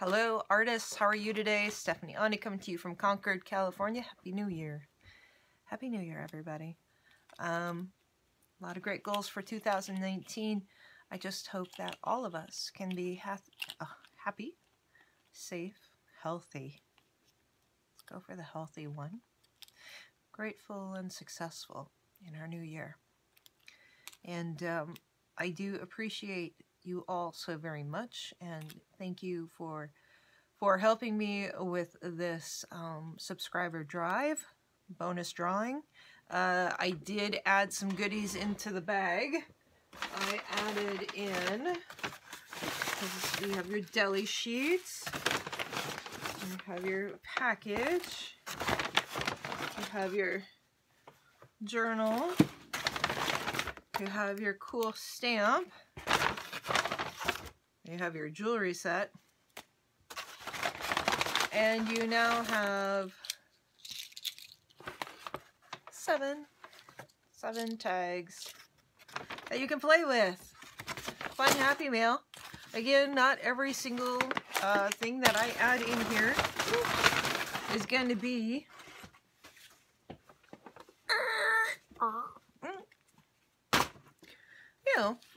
Hello, artists. How are you today? Stephanie Aune coming to you from Concord, California. Happy New Year. Happy New Year, everybody. A lot of great goals for 2019. I just hope that all of us can be happy, safe, healthy. Let's go for the healthy one. Grateful and successful in our new year. And I do appreciate you all so very much, and thank you for helping me with this subscriber drive bonus drawing. I did add some goodies into the bag. I added in, you have your deli sheets, you have your package, you have your journal, you have your cool stamp, you have your jewelry set, and you now have seven tags that you can play with. Fun Happy Mail. Again, not every single thing that I add in here is going to be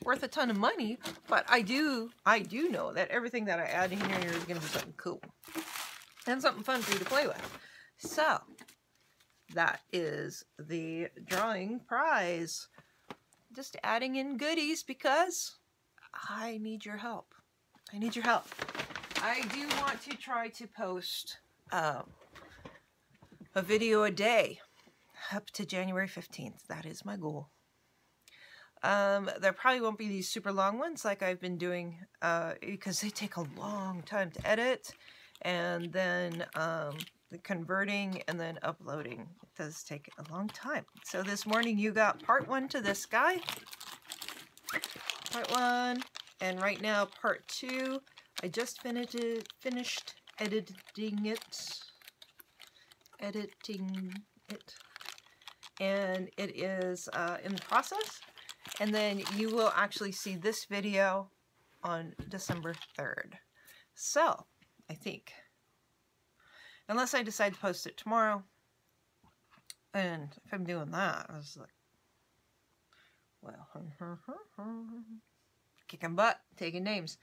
worth a ton of money, but I do know that everything that I add in here is going to be something cool and something fun for you to play with. So that is the drawing prize. Just adding in goodies because I need your help. I need your help. I do want to try to post a video a day up to January 15th. That is my goal. There probably won't be these super long ones like I've been doing because they take a long time to edit, and then the converting and then uploading. It does take a long time. So this morning you got part one to this guy. Part one, and right now part two. I just finished editing it. And it is in the process. And then you will actually see this video on December 3rd. So, I think, unless I decide to post it tomorrow, and if I'm doing that, I was like, well, kicking butt, taking names.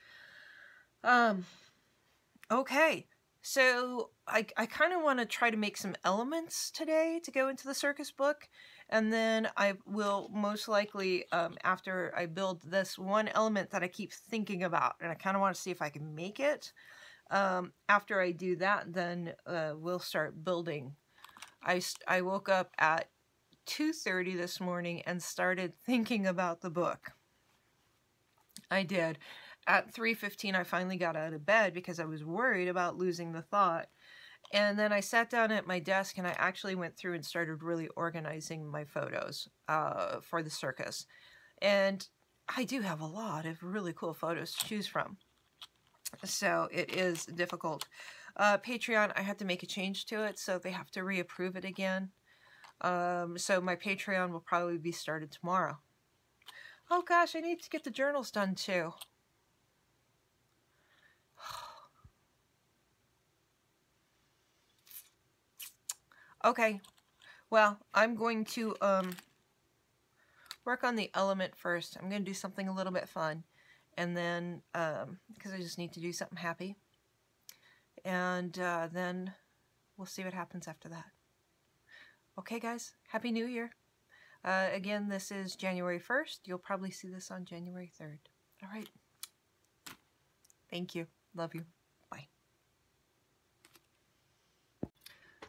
Okay, so I kind of want to try to make some elements today to go into the circus book. And then I will most likely, after I build this one element that I keep thinking about, and I kind of want to see if I can make it, after I do that, then we'll start building. I woke up at 2:30 this morning and started thinking about the book. I did. At 3:15, I finally got out of bed because I was worried about losing the thought. And then I sat down at my desk and I actually went through and started really organizing my photos for the circus. And I do have a lot of really cool photos to choose from. So it is difficult. Patreon, I had to make a change to it, so they have to reapprove it again. So my Patreon will probably be started tomorrow. Oh gosh, I need to get the journals done too. Okay, well, I'm going to work on the element first. I'm going to do something a little bit fun, and then, because I just need to do something happy, and then we'll see what happens after that. Okay, guys, Happy New Year. Again, this is January 1st. You'll probably see this on January 3rd. All right. Thank you. Love you.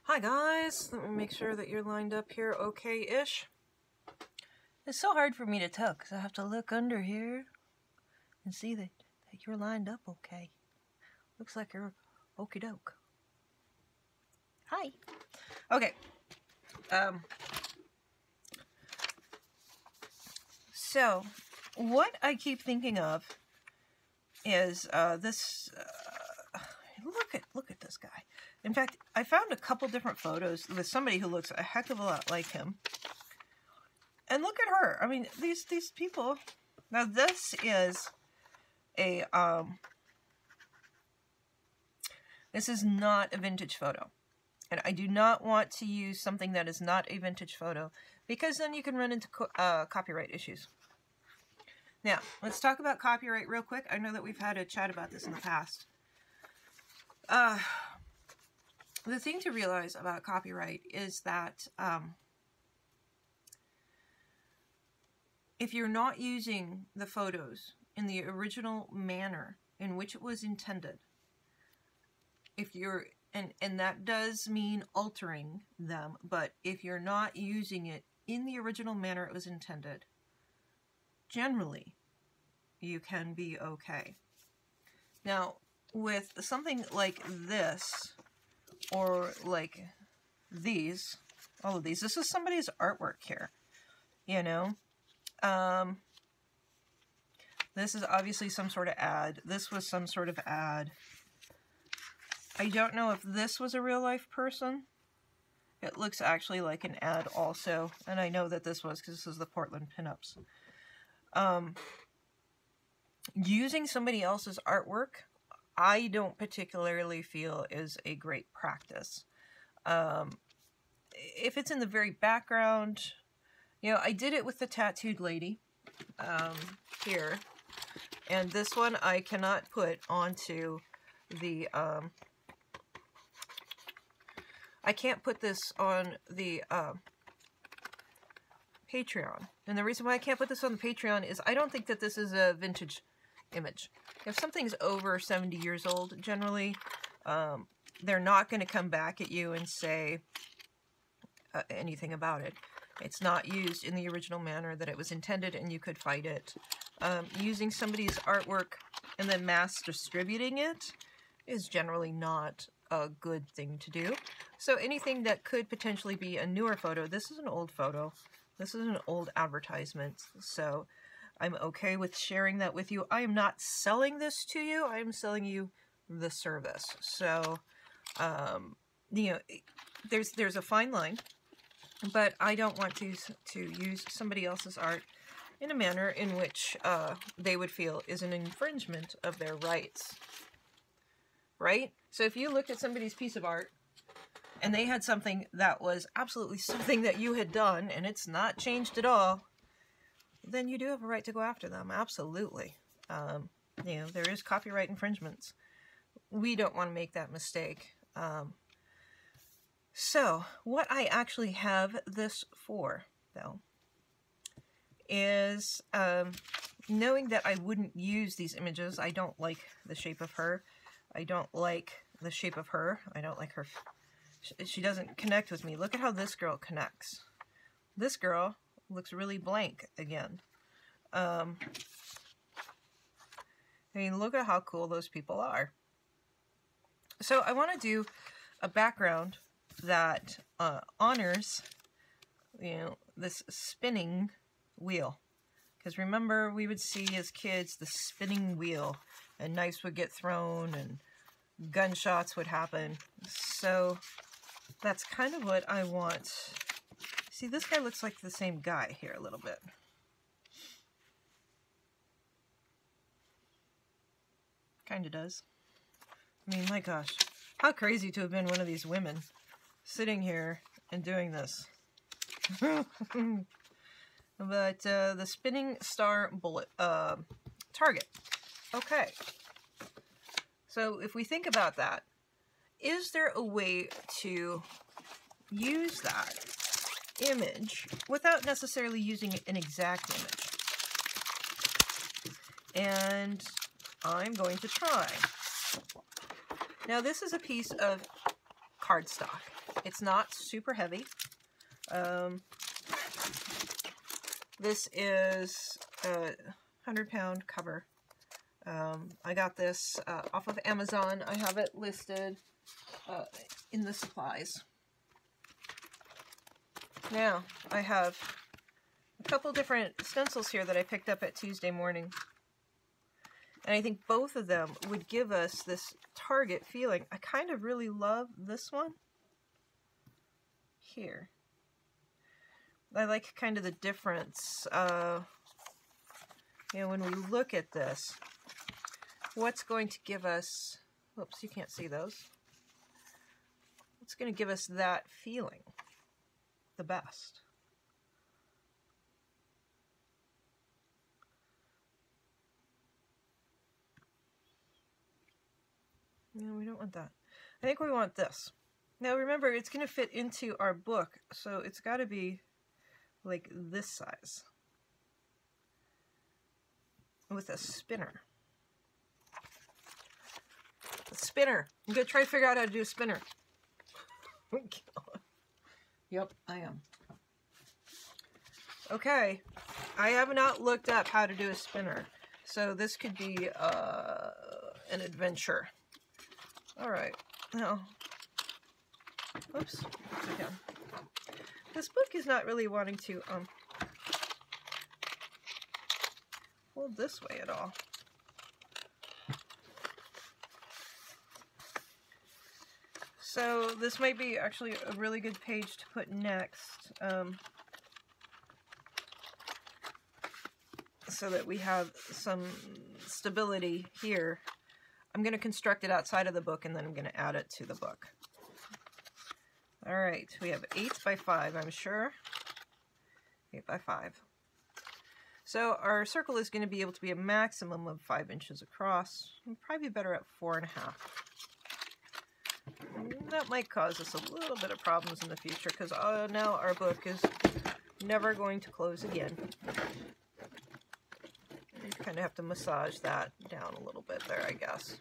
Hi guys, let me make sure that you're lined up here okay-ish. It's so hard for me to tell because I have to look under here and see that you're lined up okay. Looks like you're okie doke. Hi. Okay. So, what I keep thinking of is this. Look at this guy. In fact, I found a couple different photos with somebody who looks a heck of a lot like him. And look at her. I mean, these people. Now this is a This is not a vintage photo. And I do not want to use something that is not a vintage photo, because then you can run into copyright issues. Now, let's talk about copyright real quick. I know that we've had a chat about this in the past. The thing to realize about copyright is that if you're not using the photos in the original manner in which it was intended, if you're, and that does mean altering them, but if you're not using it in the original manner it was intended, generally you can be okay. Now, with something like this, or like these, all of these, this is somebody's artwork here, you know? This is obviously some sort of ad. This was some sort of ad. I don't know if this was a real life person. It looks actually like an ad also, and I know that this was because this is the Portland Pinups. Using somebody else's artwork, I don't particularly feel is a great practice. If it's in the very background, you know, I did it with the tattooed lady here, and this one I cannot put onto the, I can't put this on the Patreon. And the reason why I can't put this on the Patreon is I don't think that this is a vintage image. If something's over 70 years old, generally, they're not going to come back at you and say anything about it. It's not used in the original manner that it was intended, and you could fight it. Using somebody's artwork and then mass distributing it is generally not a good thing to do. So anything that could potentially be a newer photo, this is an old photo, this is an old advertisement, so I'm okay with sharing that with you. I am not selling this to you, I am selling you the service. So, you know, there's a fine line, but I don't want to use somebody else's art in a manner in which they would feel is an infringement of their rights. Right? So if you looked at somebody's piece of art and they had something that was absolutely something that you had done and it's not changed at all, then you do have a right to go after them. Absolutely. You know, there is copyright infringements. We don't want to make that mistake. So what I actually have this for, though, is knowing that I wouldn't use these images. I don't like the shape of her. I don't like the shape of her. I don't like her. She doesn't connect with me. Look at how this girl connects. This girl looks really blank again. I mean, look at how cool those people are. So I want to do a background that honors, you know, this spinning wheel. Because remember, we would see as kids the spinning wheel, and knives would get thrown and gunshots would happen. So that's kind of what I want. See, this guy looks like the same guy here a little bit. Kind of does. I mean, my gosh, how crazy to have been one of these women sitting here and doing this. But the spinning star bullet target. Okay. So if we think about that, is there a way to use that image without necessarily using an exact image? And I'm going to try. Now this is a piece of cardstock. It's not super heavy. This is a 100-pound cover. I got this off of Amazon. I have it listed in the supplies. Now, I have a couple different stencils here that I picked up at Tuesday morning. And I think both of them would give us this Target feeling. I kind of really love this one here. I like kind of the difference. You know, when we look at this, what's going to give us, whoops, you can't see those. It's going to give us that feeling the best. No, we don't want that. I think we want this. Now remember, it's going to fit into our book, so it's got to be like this size with a spinner. A spinner. I'm going to try to figure out how to do a spinner. Yep, I am. Okay, I have not looked up how to do a spinner, so this could be an adventure. All right, now, oops, again. This book is not really wanting to hold this way at all. So this might be actually a really good page to put next, so that we have some stability here. I'm going to construct it outside of the book, and then I'm going to add it to the book. All right, we have 8 by 5, I'm sure. 8 by 5. So our circle is going to be able to be a maximum of 5 inches across. It'd probably be better at 4.5. That might cause us a little bit of problems in the future, because now our book is never going to close again. You kind of have to massage that down a little bit there, I guess.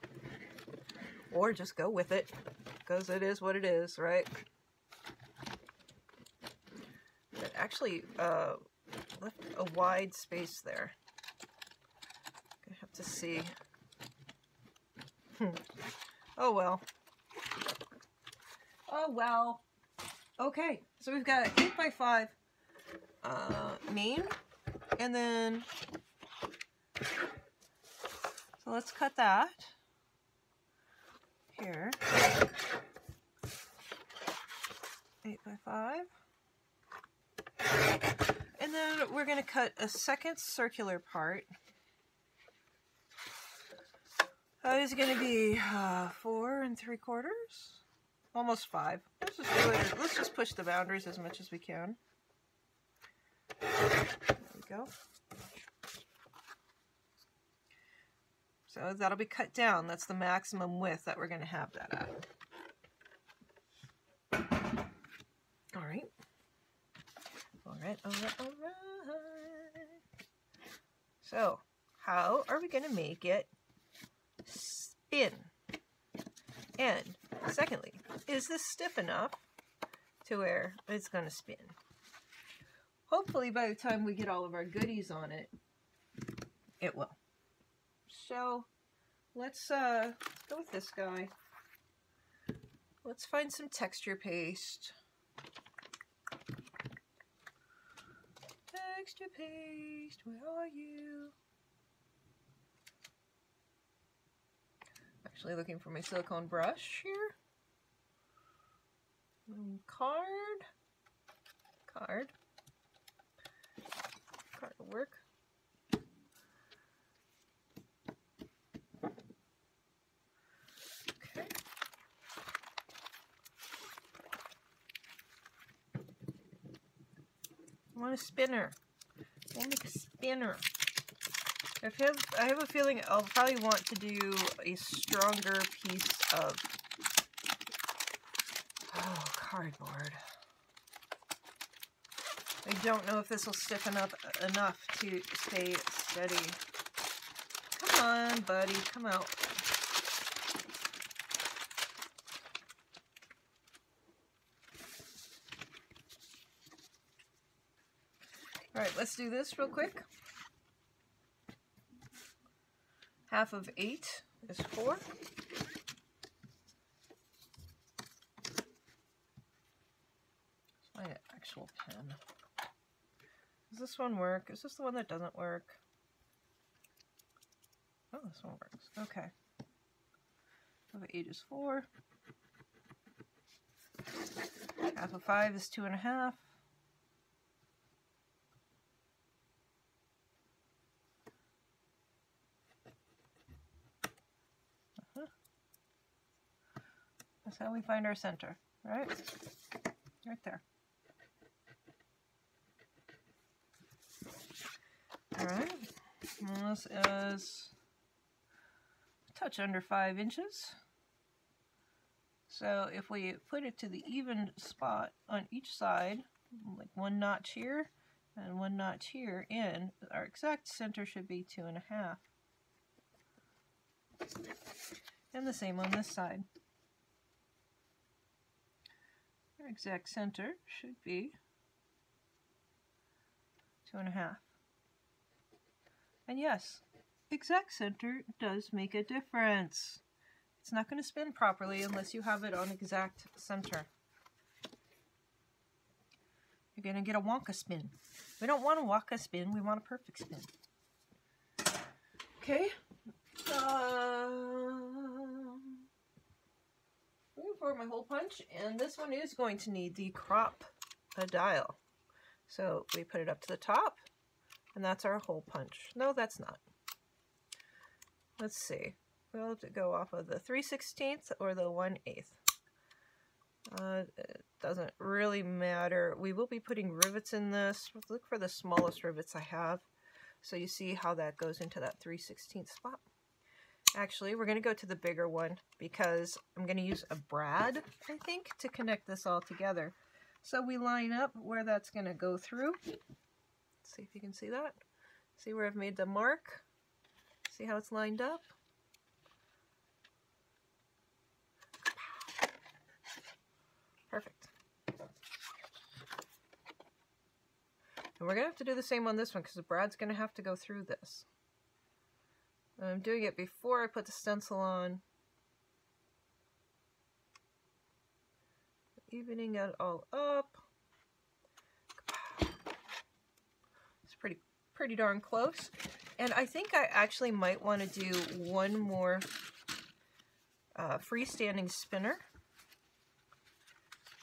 Or just go with it, because it is what it is, right? It actually left a wide space there. I have to see. Oh well. Oh well. Okay, so we've got 8 by 5 main, and then so let's cut that here. 8 by 5. And then we're going to cut a second circular part. That is going to be 4 3/4, almost 5. Let's just push the boundaries as much as we can. There we go. So that'll be cut down. That's the maximum width that we're going to have that at. All right. All right, all right, all right. So, how are we going to make it spin? And secondly, is this stiff enough to where it's going to spin? Hopefully by the time we get all of our goodies on it, it will. So, let's go with this guy. Let's find some texture paste. Texture paste, where are you? Actually looking for my silicone brush here. Card will work. Okay. I want a spinner. We'll make a spinner. I have a feeling I'll probably want to do a stronger piece of cardboard. I don't know if this will stiffen up enough to stay steady. Come on, buddy, come out. All right, let's do this real quick. Half of 8 is 4. My actual pen. Does this one work? Is this the one that doesn't work? Oh, this one works. Okay. Half of 8 is 4. Half of 5 is 2.5. That's how we find our center. right? Right there. All right. And this is a touch under 5 inches. So if we put it to the even spot on each side, like 1 notch here and 1 notch here in, our exact center should be 2.5. And the same on this side. Our exact center should be 2.5. And yes, exact center does make a difference. It's not going to spin properly unless you have it on exact center. You're going to get a wonka spin. We don't want a wonka spin, we want a perfect spin. Okay. Looking for my hole punch, and this one is going to need the crop dial. So we put it up to the top, and that's our hole punch. No, that's not. Let's see. We'll have to go off of the 3/16 or the 1/8. It doesn't really matter. We will be putting rivets in this. Look for the smallest rivets I have, so you see how that goes into that 3/16 spot. Actually, we're going to go to the bigger one because I'm going to use a brad, I think, to connect this all together. So we line up where that's going to go through. Let's see if you can see that. See where I've made the mark? See how it's lined up? Perfect. And we're going to have to do the same on this one because the brad's going to have to go through this. I'm doing it before I put the stencil on. Evening it all up. It's pretty darn close. And I think I actually might want to do one more freestanding spinner.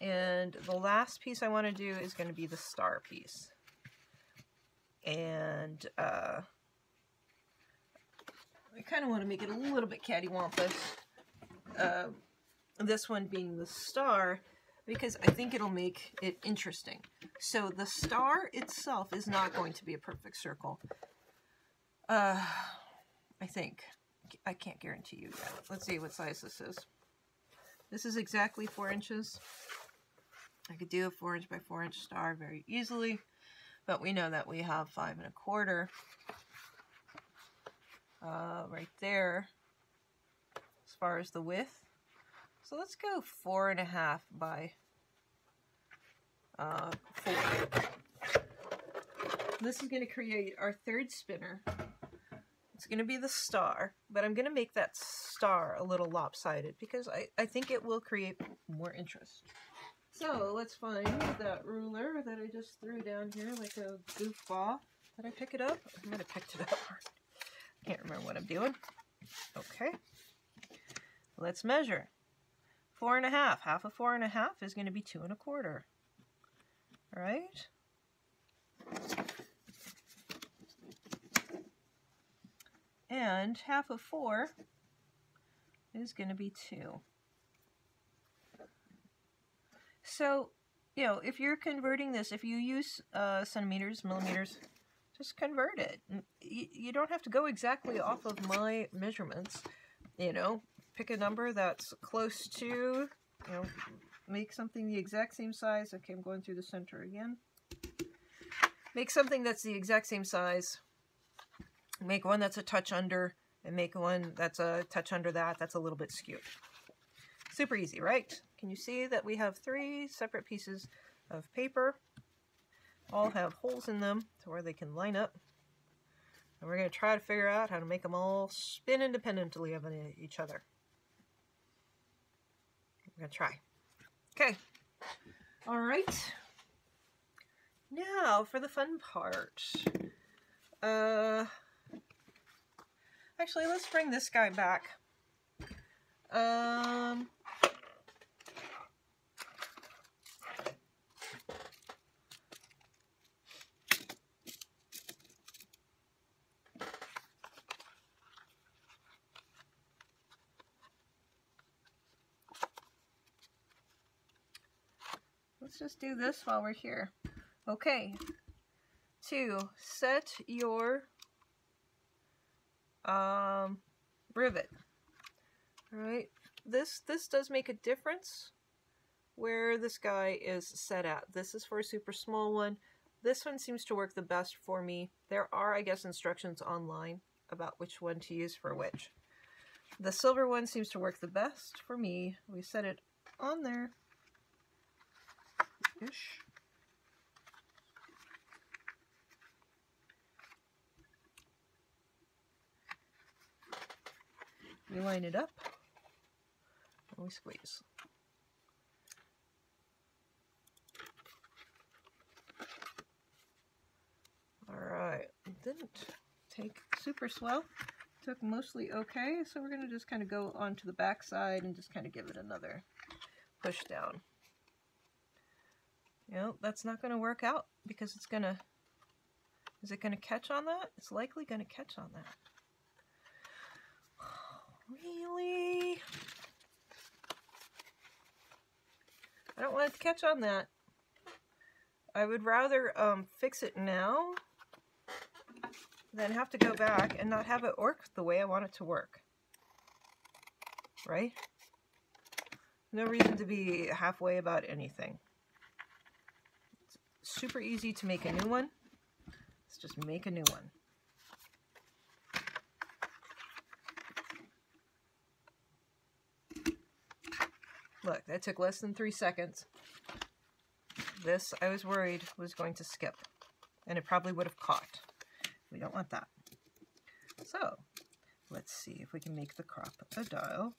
And the last piece I want to do is going to be the star piece. And I kind of want to make it a little bit cattywampus. This one being the star, because I think it'll make it interesting. So the star itself is not going to be a perfect circle. I think. I can't guarantee you yet. Let's see what size this is. This is exactly 4 inches. I could do a 4 inch by 4 inch star very easily, but we know that we have 5 1/4 right there as far as the width. So let's go 4.5 by 4. This is going to create our third spinner. It's going to be the star, but I'm going to make that star a little lopsided because I think it will create more interest. So let's find that ruler that I just threw down here like a goofball. Did I pick it up? I might have picked it up. I can't remember what I'm doing. Okay. Let's measure. 4.5. Half of 4.5 is going to be 2 1/4. All right. And half of 4 is going to be 2. So, you know, if you're converting this, if you use centimeters, millimeters, just convert it. You don't have to go exactly off of my measurements. You know, pick a number that's close to, you know, make something the exact same size. Okay, I'm going through the center again. Make something that's the exact same size. Make one that's a touch under, and make one that's a touch under that. That's a little bit skewed. Super easy, right? Can you see that we have 3 separate pieces of paper? All have holes in them to where they can line up. And we're going to try to figure out how to make them all spin independently of each other. We're going to try. Okay. All right. Now for the fun part. Actually, let's bring this guy back. let's just do this while we're here. Okay, 2, set your rivet. All right, this does make a difference where this guy is set at. This is for a super small one. This one seems to work the best for me. There are, I guess, instructions online about which one to use for which. The silver one seems to work the best for me. We set it on there. Ish. We line it up and we squeeze. Alright, it didn't take super swell. Took mostly okay, so we're going to just kind of go onto the back side and just kind of give it another push down. You know, that's not going to work out because it's going to... Is it going to catch on that? It's likely going to catch on that. Really? I don't want it to catch on that. I would rather fix it now than have to go back and not have it work the way I want it to work. Right? No reason to be halfway about anything. It's super easy to make a new one. Let's just make a new one. Look, that took less than 3 seconds. This, I was worried, was going to skip. And it probably would have caught. We don't want that. So, let's see if we can make the crop-a-dial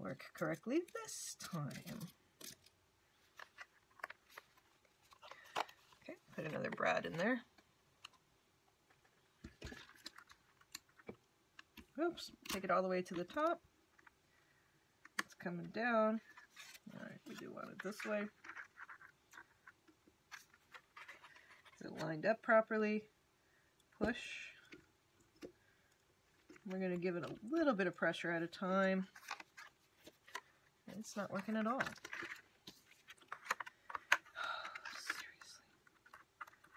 work correctly this time. Okay, put another brad in there. Oops, take it all the way to the top. It's coming down. Alright, we do want it this way. Is it lined up properly? Push. We're going to give it a little bit of pressure at a time. And it's not working at all. Seriously.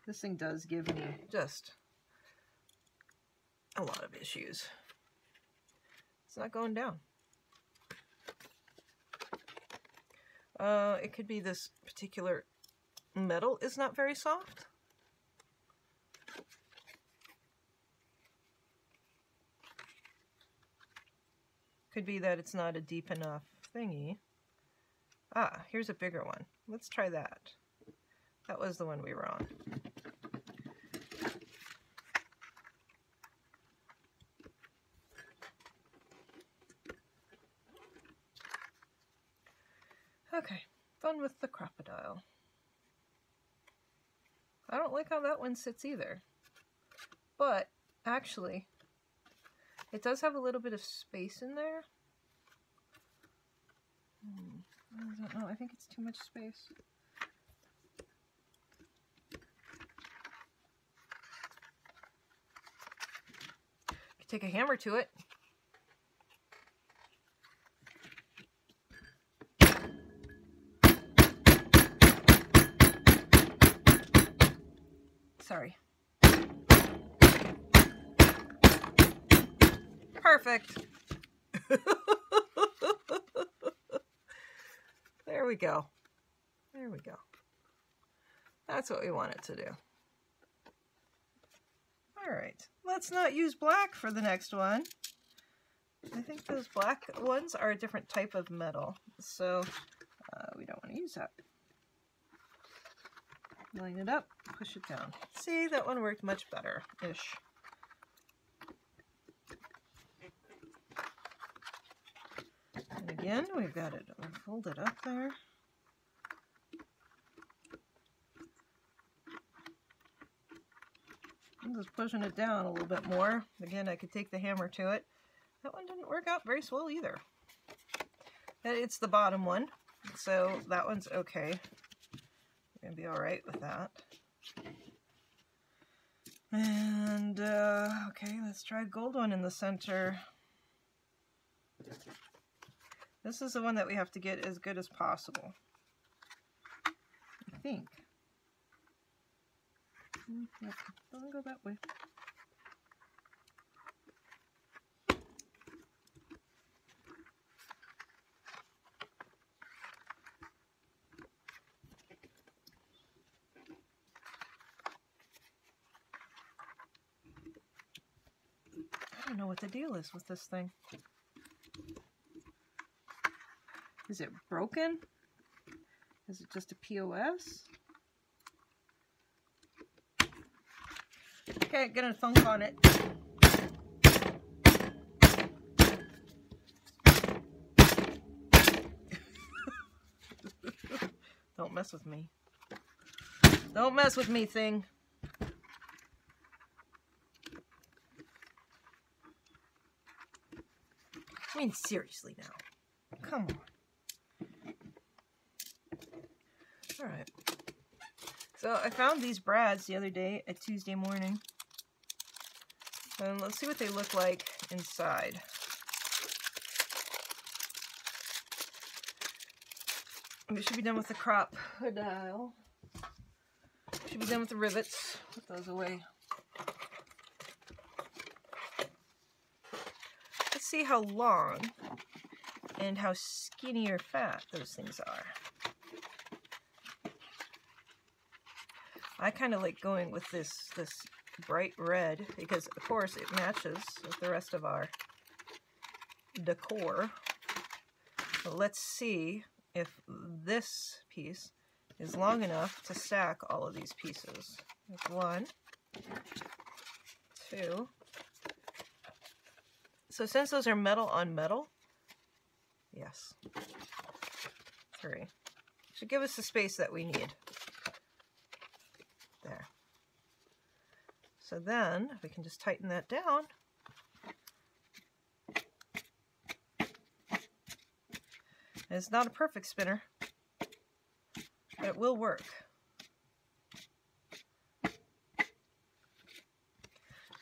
This thing does give me just a lot of issues. It's not going down. It could be this particular metal is not very soft. Could be that it's not a deep enough thingy. Ah, here's a bigger one. Let's try that. That was the one we were on. Okay, fun with the crocodile. I don't like how that one sits either. But, actually, it does have a little bit of space in there. I don't know, I think it's too much space. You can take a hammer to it. Sorry. Perfect. There we go. There we go. That's what we want it to do. Alright, let's not use black for the next one. I think those black ones are a different type of metal, so we don't want to use that. Line it up, push it down. See, that one worked much better-ish. And again, we've got it folded up there. I'm just pushing it down a little bit more. Again, I could take the hammer to it. That one didn't work out very swell either. It's the bottom one, so that one's okay. We're gonna be all right with that. And okay, let's try a gold one in the center. This is the one that we have to get as good as possible. think. Yep, doesn't go that way. I don't know what the deal is with this thing. Is it broken? Is it just a POS? Okay, gonna thunk on it. Don't mess with me. Don't mess with me, thing. I mean, seriously now. Come on. Alright. So I found these brads the other day at Tuesday morning. And let's see what they look like inside. We should be done with the crop dial. Should be done with the rivets. Put those away. Let's see how long and how skinny or fat those things are. I kind of like going with this bright red because, of course, it matches with the rest of our decor. So let's see if this piece is long enough to stack all of these pieces. That's 1, 2. So since those are metal on metal, yes, 3. Should give us the space that we need. There. So then we can just tighten that down. And it's not a perfect spinner, but it will work.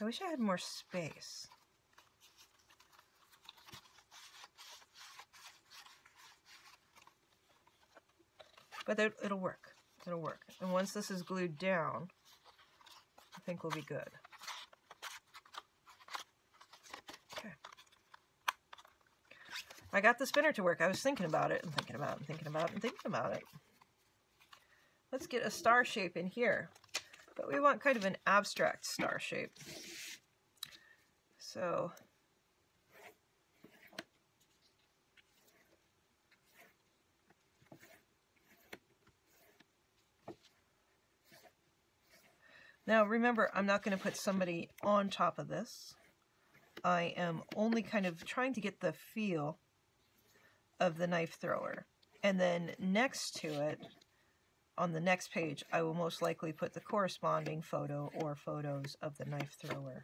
I wish I had more space. But it'll work. It'll work. And once this is glued down, I think we'll be good. Okay. I got the spinner to work. I was thinking about it and thinking about it and thinking about it and thinking about it. Let's get a star shape in here. But we want kind of an abstract star shape. So now remember, I'm not going to put somebody on top of this. I am only kind of trying to get the feel of the knife thrower. And then next to it, on the next page, I will most likely put the corresponding photo or photos of the knife thrower.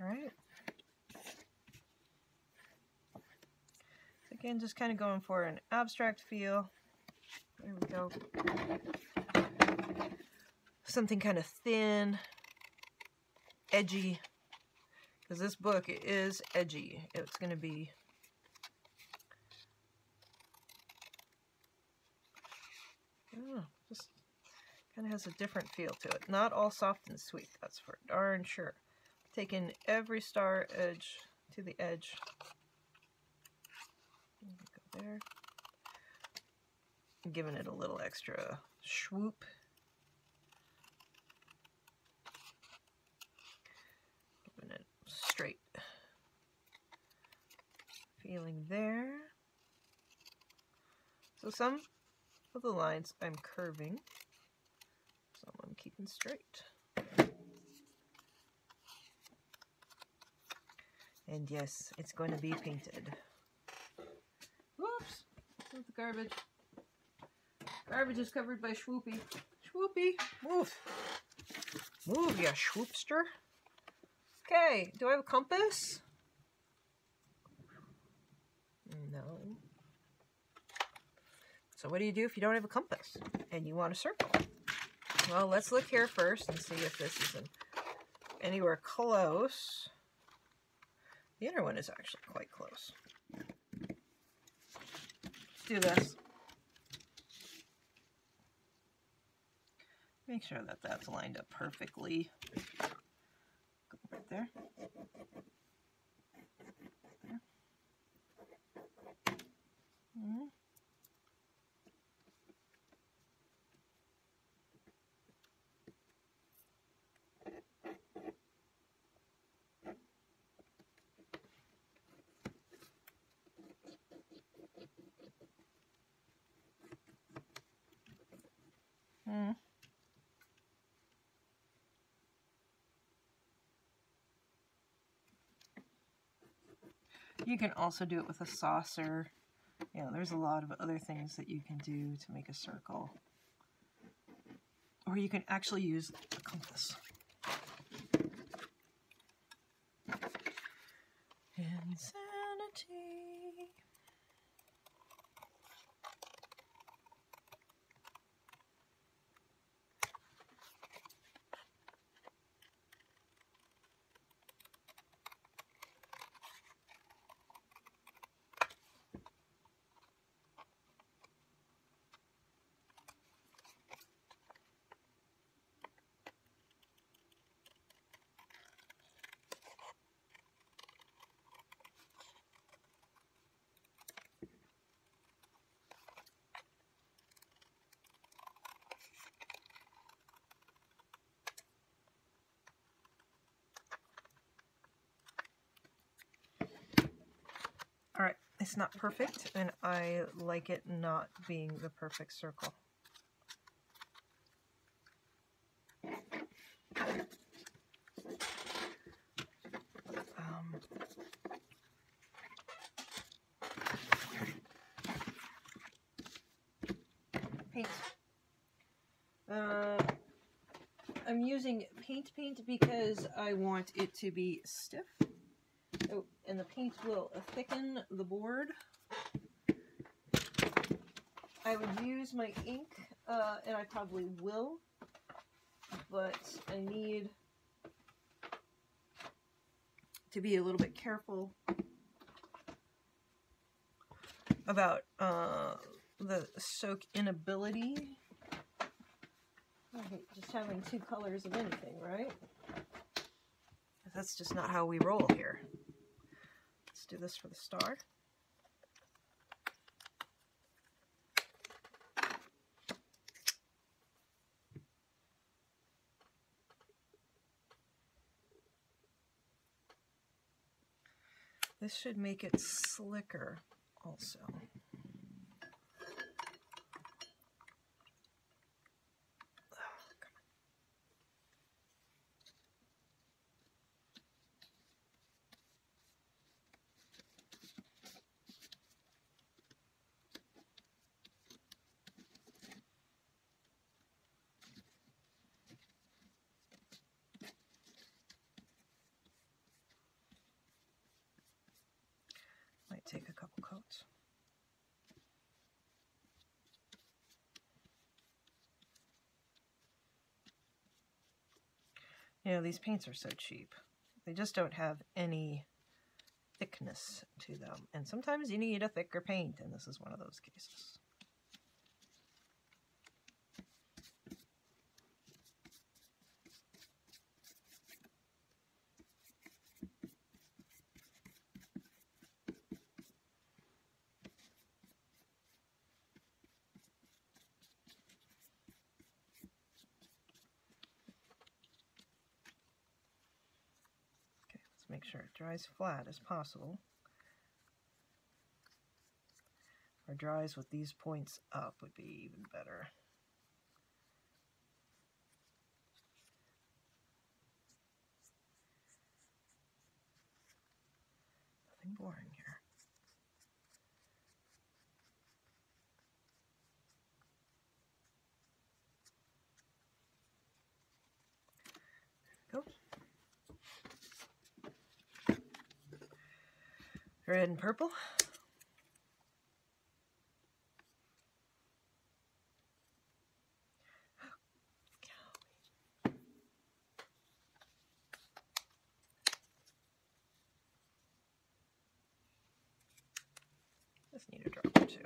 All right. So again, just kind of going for an abstract feel. There we go. Something kind of thin, edgy, because this book is edgy. It's going to be just kind of has a different feel to it. Not all soft and sweet, that's for darn sure. Taking every star edge to the edge. Go there. Giving it a little extra swoop. Giving it straight feeling there. So some of the lines I'm curving, some I'm keeping straight. And yes, it's going to be painted. Whoops! That's the garbage. Garbage is covered by Swoopy. Swoopy, move! Move, you swoopster. Okay, do I have a compass? No. So what do you do if you don't have a compass and you want a circle? Well, let's look here first and see if this is anywhere close. The inner one is actually quite close. Let's do this. Make sure that that's lined up perfectly. Go right there. There. Mm-hmm. Mm. You can also do it with a saucer. You know, there's a lot of other things that you can do to make a circle. Or you can actually use a compass. Insanity. All right, it's not perfect, and I like it not being the perfect circle. Paint. I'm using paint because I want it to be stiff. Oh, and the paint will thicken the board. I would use my ink, and I probably will, but I need to be a little bit careful about the soak inability. I hate just having two colors of anything, right? That's just not how we roll here. Let's do this for the star. This should make it slicker also. Might take a couple coats. You know, these paints are so cheap. They just don't have any thickness to them. And sometimes you need a thicker paint, and this is one of those cases. Make sure it dries flat as possible, or dries with these points up would be even better. Nothing boring here. There we go. Red and purple. Just need a drop or two.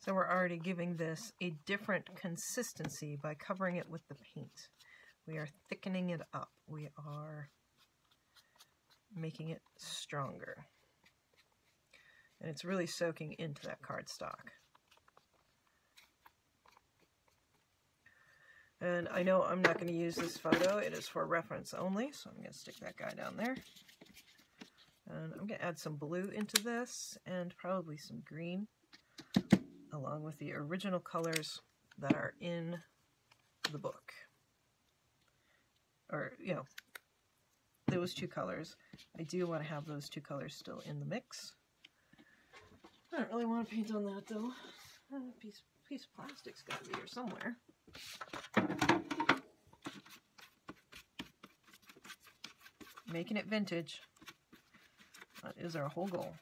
So we're already giving this a different consistency by covering it with the paint. We are thickening it up. We are making it stronger. And it's really soaking into that cardstock. And I know I'm not going to use this photo. It is for reference only, so I'm going to stick that guy down there. And I'm going to add some blue into this and probably some green, along with the original colors that are in the book. Or, you know, those two colors. I do want to have those two colors still in the mix. I don't really want to paint on that, though. A piece of plastic's got to be here somewhere. Making it vintage. That is our whole goal.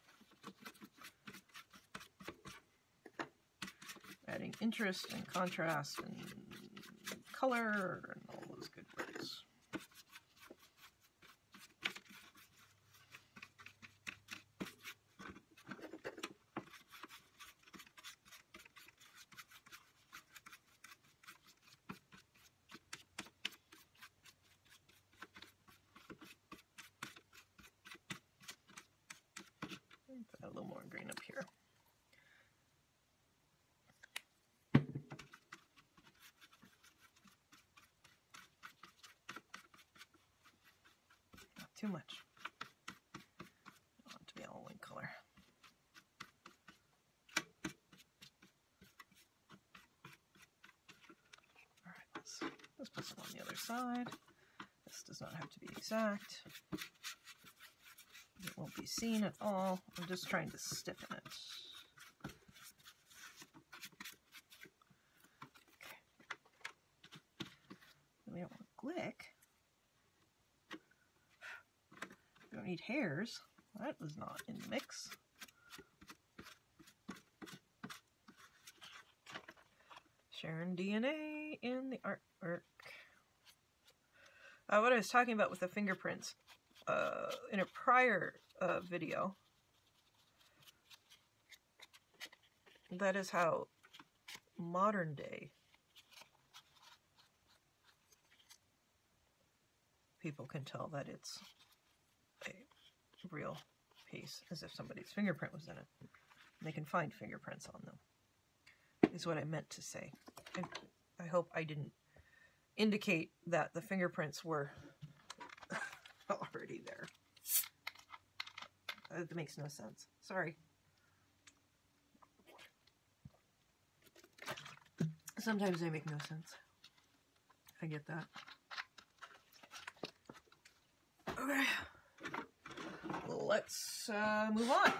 Adding interest and contrast and color and all those good words. Put a little more green up here. Not too much. I want it to be all one color. All right, let's put some on the other side. This does not have to be exact. It won't be seen at all. I'm just trying to stiffen it. Okay. We don't want glick. We don't need hairs. That was not in the mix. Sharing DNA in the artwork. What I was talking about with the fingerprints. In a prior video, that is how modern day people can tell that it's a real piece, as if somebody's fingerprint was in it. And they can find fingerprints on them, is what I meant to say. I hope I didn't indicate that the fingerprints were already there. That makes no sense. Sorry. Sometimes they make no sense. I get that. Okay. Let's move on.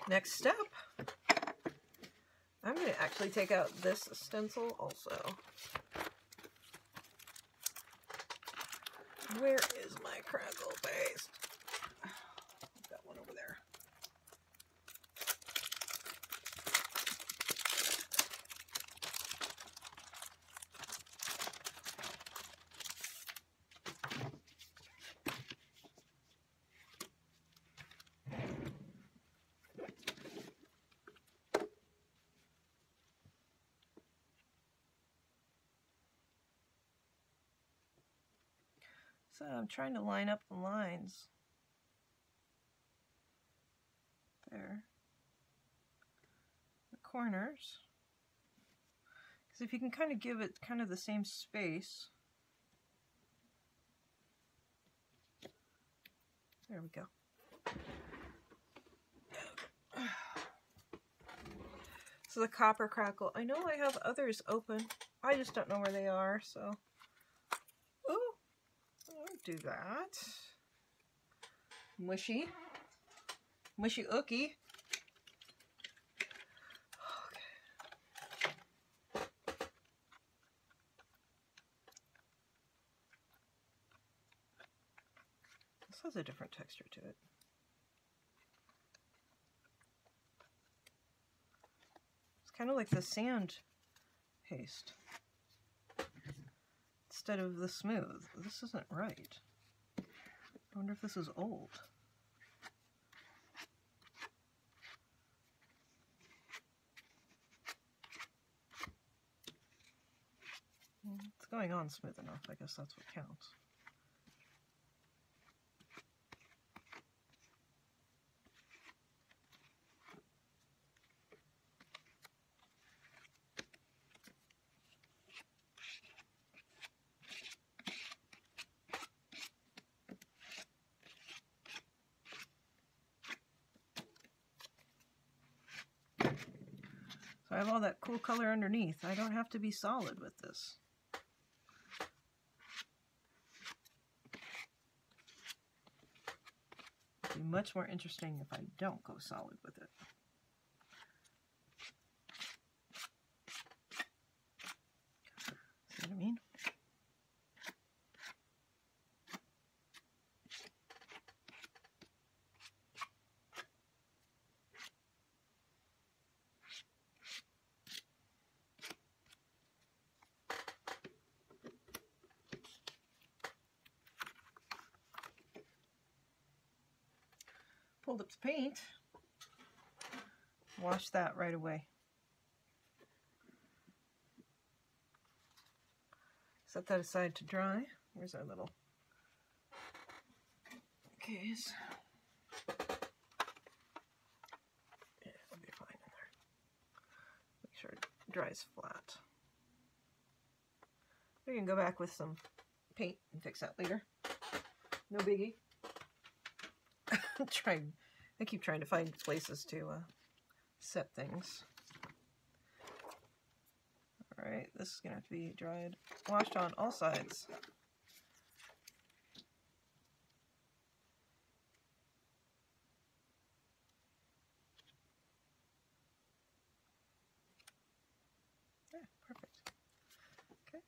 Next step. I'm going to actually take out this stencil also. Where is my crackle paste? I've got one over there. So I'm trying to line up the lines there, the corners, because if you can kind of give it kind of the same space, there we go. So the copper crackle, I know I have others open, I just don't know where they are, so do that. Mushy ookie. Okay. This has a different texture to it. It's kind of like the sand paste. Instead of the smooth. This isn't right. I wonder if this is old. going on smooth enough. I guess that's what counts. So I have all that cool color underneath. I don't have to be solid with this. It'd be much more interesting if I don't go solid with it. See what I mean? Pulled up the paint, wash that right away. Set that aside to dry. Here's our little case. Yeah, it'll be fine in there. Make sure it dries flat. We can go back with some paint and fix that later. No biggie. I keep trying to find places to set things. Alright, this is going to have to be dried, washed on all sides. Yeah, perfect. Okay.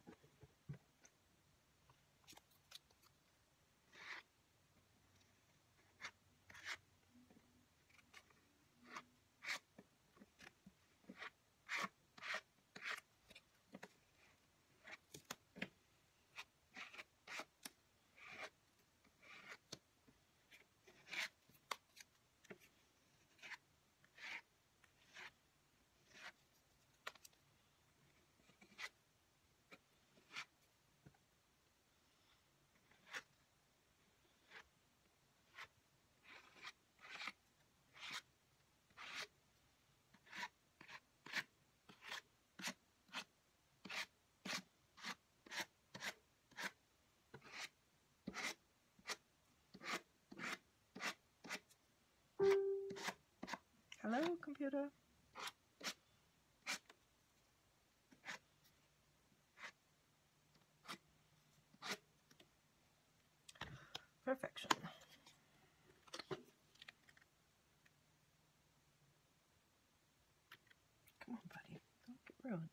Hello, computer. Perfection. Come on, buddy. Don't get ruined.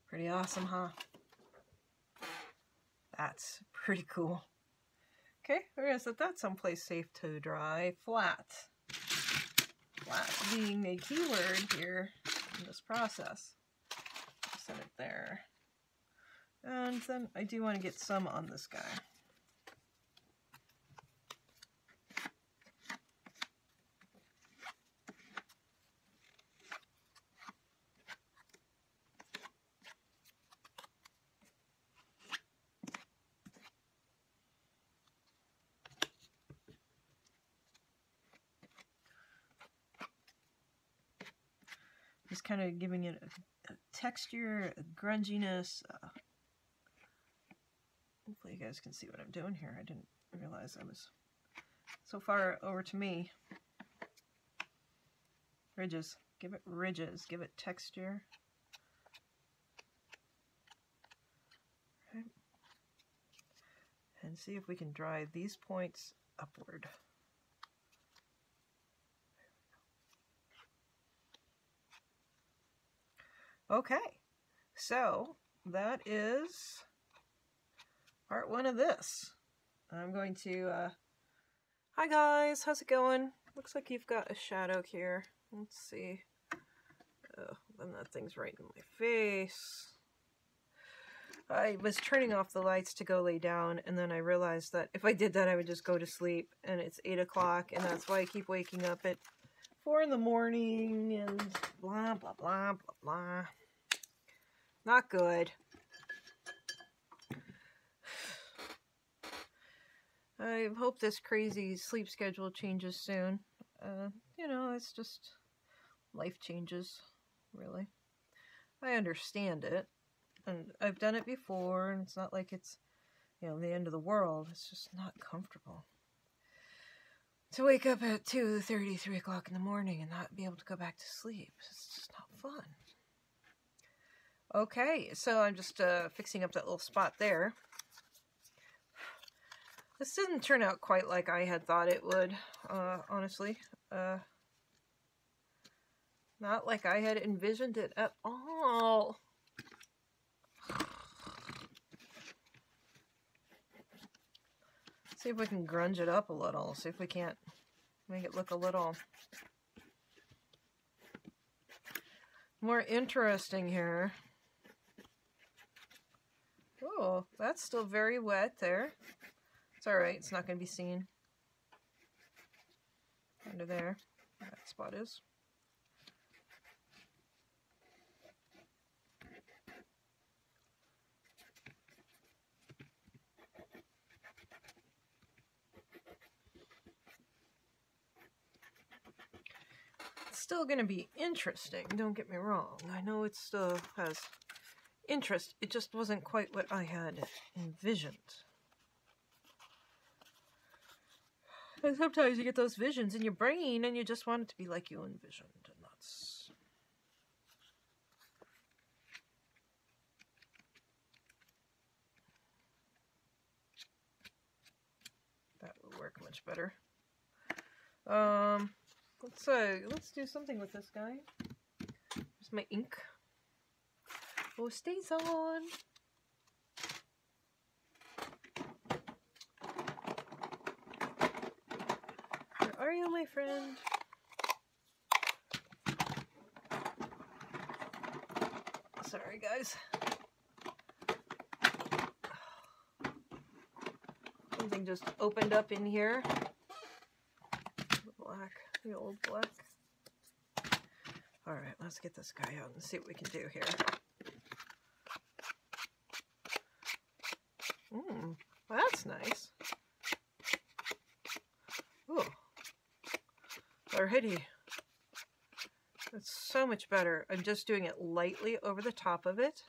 Pretty awesome, huh? That's pretty cool. Okay, we're going to set that someplace safe to dry. Flat. Flat being a key word here in this process. Set it there. And then I do want to get some on this guy. Just kind of giving it a texture, a grunginess. Hopefully you guys can see what I'm doing here. I didn't realize I was so far over to me. Ridges. Give it ridges. Give it texture. Okay. And see if we can dry these points upward. Okay, so that is part one of this. I'm going to, hi guys, how's it going? Looks like you've got a shadow here. Let's see. Oh, then that thing's right in my face. I was turning off the lights to go lay down, and then I realized that if I did that, I would just go to sleep, and it's 8 o'clock, and that's why I keep waking up at 4 in the morning and blah, blah, blah, blah, blah. Not good. I hope this crazy sleep schedule changes soon. You know, it's just life changes, really. I understand it, and I've done it before, and it's not like it's, you know, the end of the world. It's just not comfortable. To wake up at 2:30, 3 o'clock in the morning and not be able to go back to sleep. It's just not fun. Okay, so I'm just fixing up that little spot there. This didn't turn out quite like I had thought it would, honestly. Not like I had envisioned it at all. See if we can grunge it up a little. See if we can't make it look a little more interesting here. Oh, that's still very wet there. It's alright, it's not going to be seen. Under there, that spot is. It's still going to be interesting, don't get me wrong. I know it still has interest, it just wasn't quite what I had envisioned. And sometimes you get those visions in your brain and you just want it to be like you envisioned, and that's... That will work much better. Let's do something with this guy. Here's my ink. Oh, stays on. Where are you, my friend? Sorry, guys. Something just opened up in here. Black, the old black. All right, let's get this guy out and see what we can do here. That's nice. Ooh. Alrighty. That's so much better. I'm just doing it lightly over the top of it.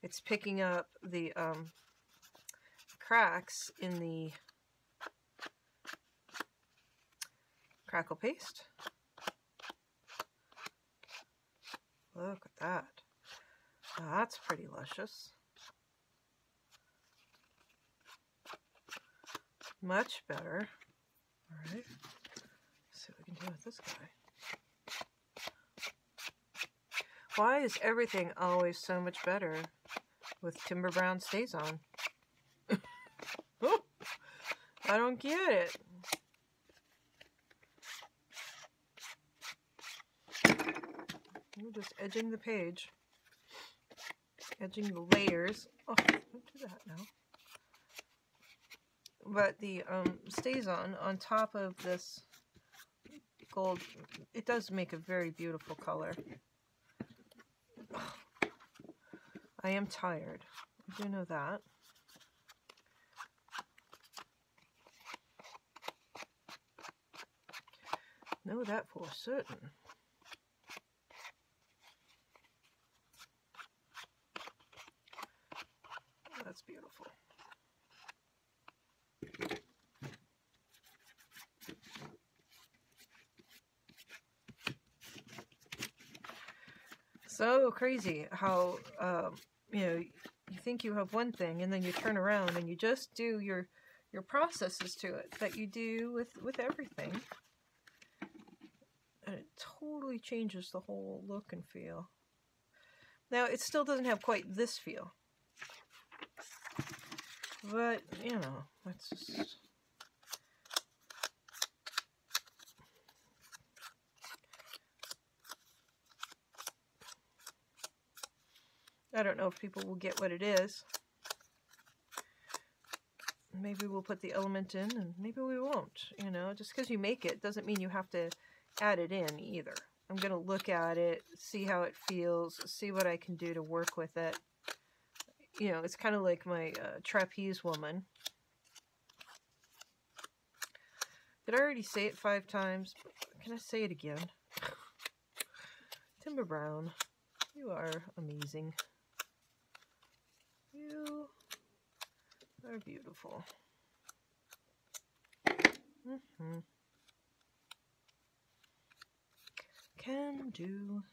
It's picking up the cracks in the crackle paste. Look at that. That's pretty luscious. Much better. All right. Let's see what we can do with this guy. Why is everything always so much better with Timber Brown Stays On? Oh, I don't get it. I'm just edging the page. Edging the layers. Oh, don't do that now. But the Stays on top of this gold, it does make a very beautiful color. Oh, I am tired. I do know that. Know that for certain. That's beautiful. So crazy how, you know, you think you have one thing and then you turn around and you just do your processes to it that you do with everything. And it totally changes the whole look and feel. Now, it still doesn't have quite this feel. But, you know, that's just... I don't know if people will get what it is. Maybe we'll put the element in and maybe we won't, you know. Just because you make it doesn't mean you have to add it in either. I'm going to look at it, see how it feels, see what I can do to work with it. You know, it's kind of like my trapeze woman. Did I already say it 5 times? Can I say it again? Timber Brown, you are amazing. You are beautiful. Can do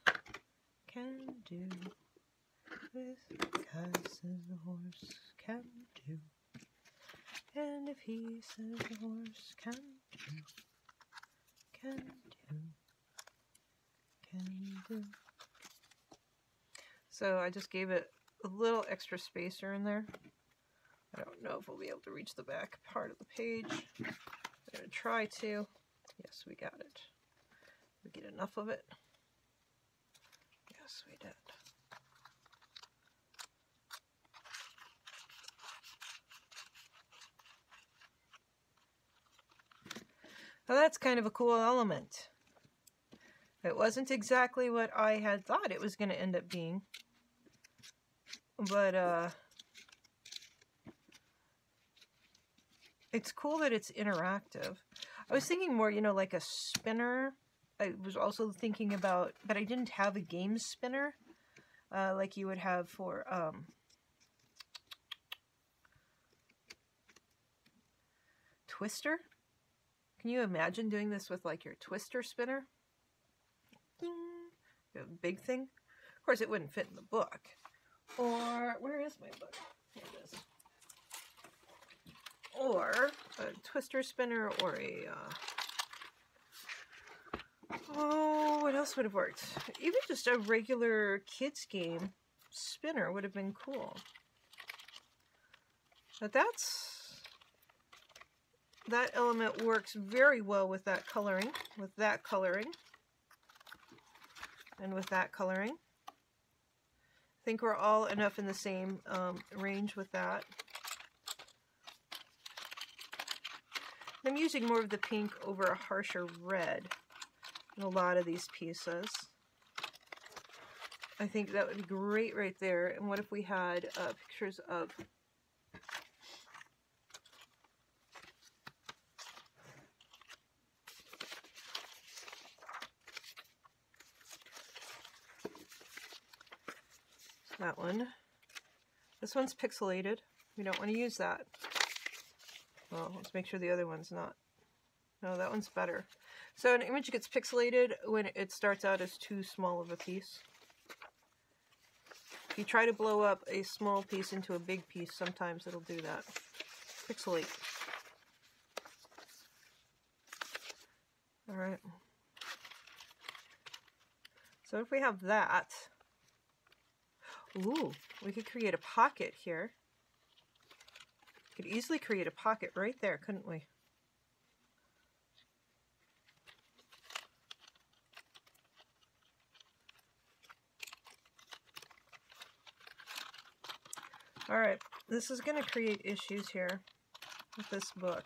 with because the horse can do. And if he says the horse can do, can do. So I just gave it a little extra spacer in there. I don't know if we'll be able to reach the back part of the page. I'm going to try to. Yes, we got it. We get enough of it. Yes, we did. Well, that's kind of a cool element. It wasn't exactly what I had thought it was going to end up being. But, it's cool that it's interactive. I was thinking more, you know, like a spinner. I was also thinking about, but I didn't have a game spinner like you would have for Twister. Can you imagine doing this with like your Twister spinner? Ding. A big thing. Of course, it wouldn't fit in the book. Or, where is my book? Here it is. Or a Twister spinner, or a, oh, what else would have worked? Even just a regular kids game spinner would have been cool. But that element works very well with that coloring, and with that coloring. I think we're all enough in the same range with that. I'm using more of the pink over a harsher red in a lot of these pieces. I think that would be great right there. And what if we had pictures of that one. This one's pixelated. We don't want to use that. Well, let's make sure the other one's not. No, that one's better. So an image gets pixelated when it starts out as too small of a piece. If you try to blow up a small piece into a big piece, sometimes it'll do that. Pixelate. Alright. So if we have that, ooh, we could create a pocket here. Could easily create a pocket right there, couldn't we? All right, this is going to create issues here with this book.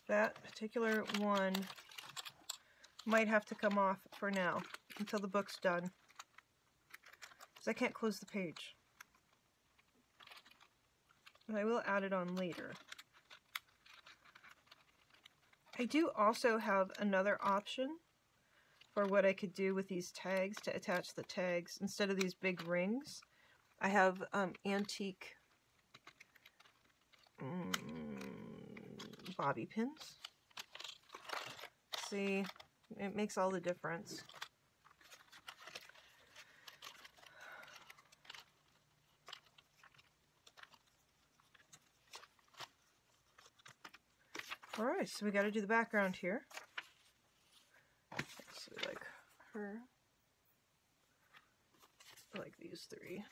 That particular one might have to come off for now until the book's done, because I can't close the page. But I will add it on later. I do also have another option for what I could do with these tags to attach the tags. Instead of these big rings, I have antique bobby pins. See, it makes all the difference. Alright, so we got to do the background here. So like her. I like these three.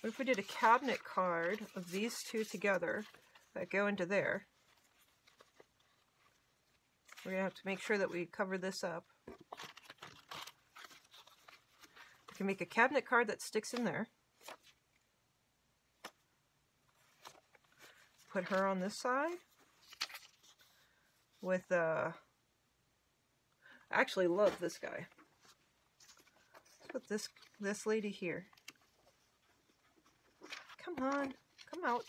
What if we did a cabinet card of these two together that go into there? We're going to have to make sure that we cover this up. We can make a cabinet card that sticks in there. put her on this side with I actually love this guy. Let's put this lady here. Come on, come out.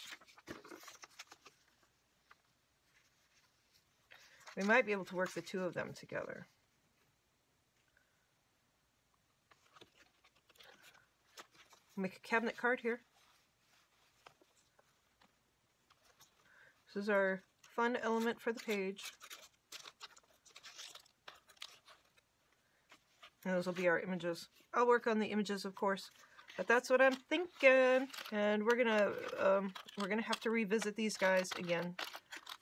We might be able to work the two of them together. Make a cabinet card here. This is our fun element for the page. And those will be our images. I'll work on the images, of course, but that's what I'm thinking. And we're gonna have to revisit these guys again.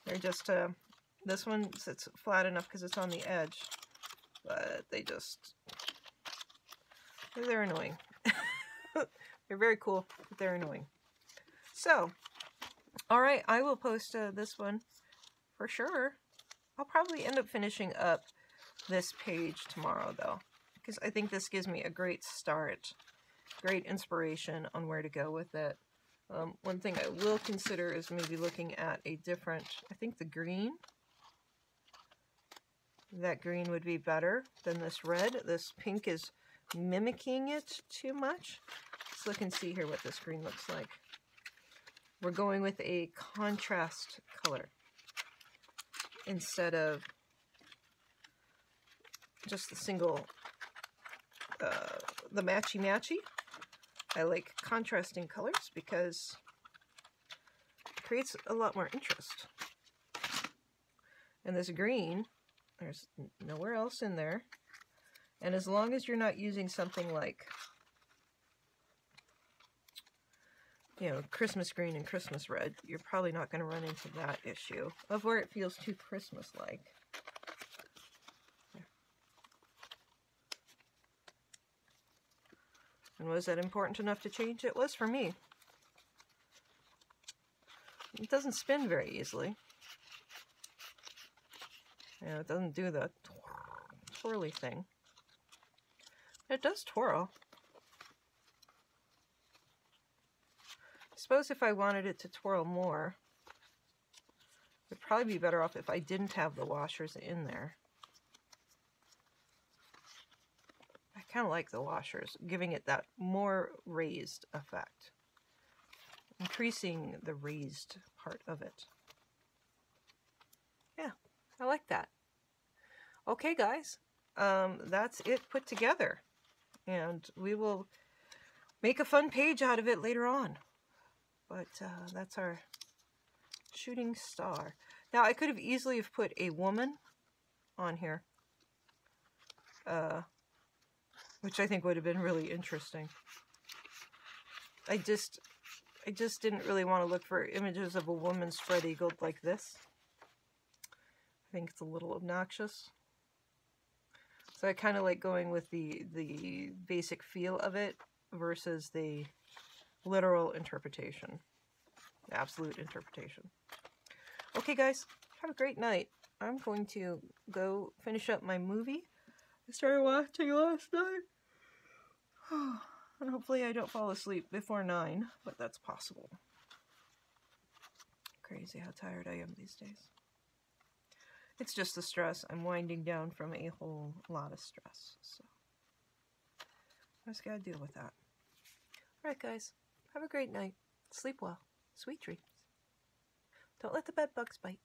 They're just this one sits flat enough because it's on the edge, but they're annoying. They're very cool, but they're annoying. So, all right, I will post this one for sure. I'll probably end up finishing up this page tomorrow, though, because I think this gives me a great start, great inspiration on where to go with it. One thing I will consider is maybe looking at a different, I think the green. That green would be better than this red. This pink is mimicking it too much. Let's look and see here what this green looks like. We're going with a contrast color instead of just the single, the matchy-matchy. I like contrasting colors because it creates a lot more interest. And this green, there's nowhere else in there. And as long as you're not using something like, you know, Christmas green and Christmas red, you're probably not going to run into that issue of where it feels too Christmas-like. And was that important enough to change? It was for me. It doesn't spin very easily. You know, it doesn't do the twirly thing. It does twirl. I suppose if I wanted it to twirl more, it would probably be better off if I didn't have the washers in there. I kind of like the washers, giving it that more raised effect. Increasing the raised part of it. Yeah, I like that. Okay, guys, that's it put together. And we will make a fun page out of it later on. But that's our shooting star. Now, I could have easily have put a woman on here. Which I think would have been really interesting. I just didn't really want to look for images of a woman spread-eagled like this. I think it's a little obnoxious. So I kind of like going with the basic feel of it versus the literal interpretation, the absolute interpretation. Okay, guys, have a great night. I'm going to go finish up my movie I started watching last night. And hopefully I don't fall asleep before 9, but that's possible. Crazy how tired I am these days. It's just the stress. I'm winding down from a whole lot of stress. So I just gotta deal with that. Alright, guys. Have a great night. Sleep well. Sweet dreams. Don't let the bed bugs bite.